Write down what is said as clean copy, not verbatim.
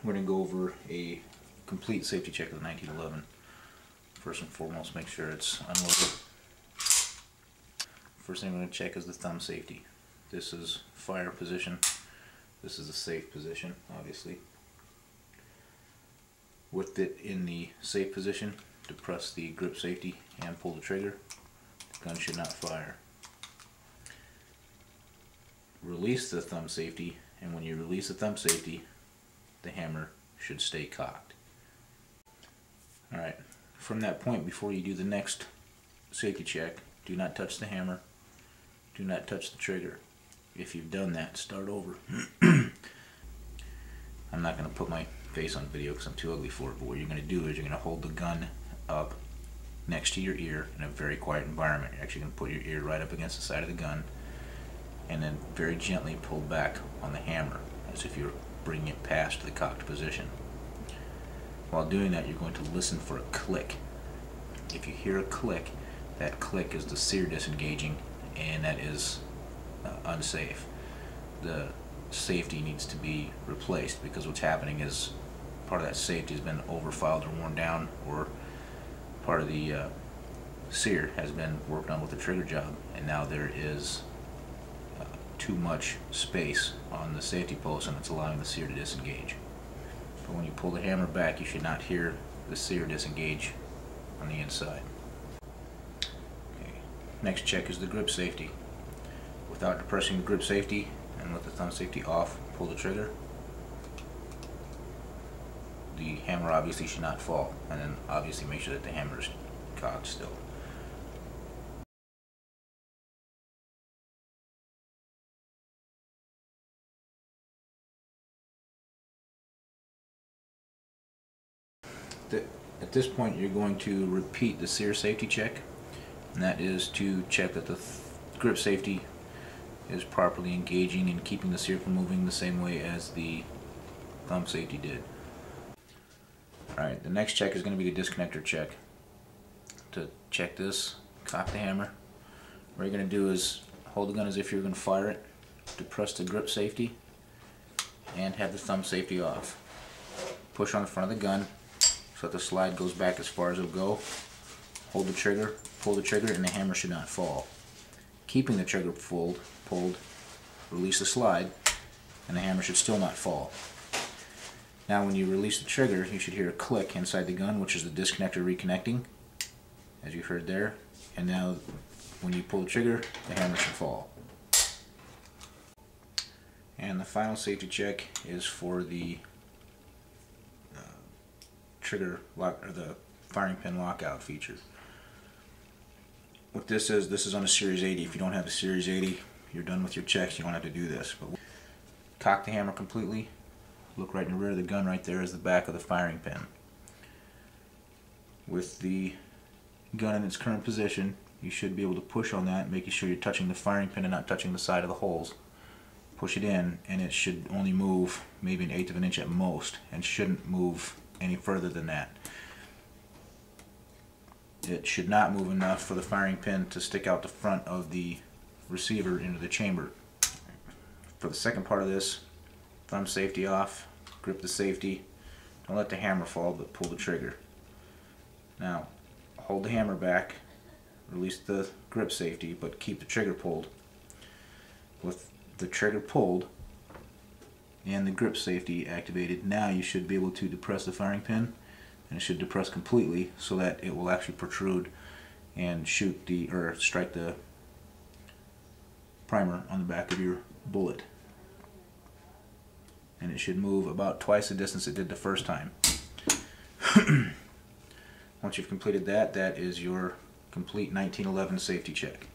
we're going to go over a complete safety check of the 1911. First and foremost, make sure it's unloaded. First thing we're going to check is the thumb safety. This is fire position. This is the safe position, obviously. With it in the safe position, depress the grip safety and pull the trigger. The gun should not fire. Release the thumb safety, and when you release the thumb safety, the hammer should stay cocked. Alright, from that point, before you do the next safety check, do not touch the hammer, do not touch the trigger. If you've done that, start over. I'm not going to put my face on video because I'm too ugly for it, but what you're going to do is you're going to hold the gun up next to your ear in a very quiet environment. You're actually going to put your ear right up against the side of the gun and then very gently pull back on the hammer as if you're bringing it past the cocked position. While doing that, you're going to listen for a click. If you hear a click, that click is the sear disengaging, and that is unsafe. The safety needs to be replaced because what's happening is part of that safety has been overfiled or worn down, or part of the sear has been worked on with the trigger job, and now there is too much space on the safety post and it's allowing the sear to disengage. But when you pull the hammer back, you should not hear the sear disengage on the inside. Okay. Next check is the grip safety. Without depressing the grip safety and with the thumb safety off, pull the trigger. The hammer obviously should not fall, and then obviously make sure that the hammer is cocked still. At this point, you're going to repeat the sear safety check, and that is to check that the grip safety is properly engaging and keeping the sear from moving the same way as the thumb safety did. Alright, the next check is going to be the disconnector check. To check this, cock the hammer. What you're going to do is hold the gun as if you're going to fire it, depress the grip safety, and have the thumb safety off. Push on the front of the gun so that the slide goes back as far as it'll go. Hold the trigger, pull the trigger, and the hammer should not fall. Keeping the trigger pulled, release the slide, and the hammer should still not fall. Now when you release the trigger, you should hear a click inside the gun, which is the disconnector reconnecting, as you heard there. And now when you pull the trigger, the hammer should fall. And the final safety check is for the trigger lock, or the firing pin lockout feature. What this is on a Series 80. If you don't have a Series 80, you're done with your checks. You don't have to do this. But cock the hammer completely. Look right in the rear of the gun. Right there is the back of the firing pin. With the gun in its current position, you should be able to push on that, making sure you're touching the firing pin and not touching the side of the holes. Push it in, and it should only move maybe 1/8 of an inch at most, and shouldn't move any further than that. It should not move enough for the firing pin to stick out the front of the receiver into the chamber. For the second part of this, thumb safety off, grip the safety, don't let the hammer fall, but pull the trigger. Now hold the hammer back, release the grip safety, but keep the trigger pulled. With the trigger pulled and the grip safety activated, now you should be able to depress the firing pin, and it should depress completely so that it will actually protrude and shoot the, or strike the primer on the back of your bullet. And it should move about twice the distance it did the first time. Once you've completed that, that is your complete 1911 safety check.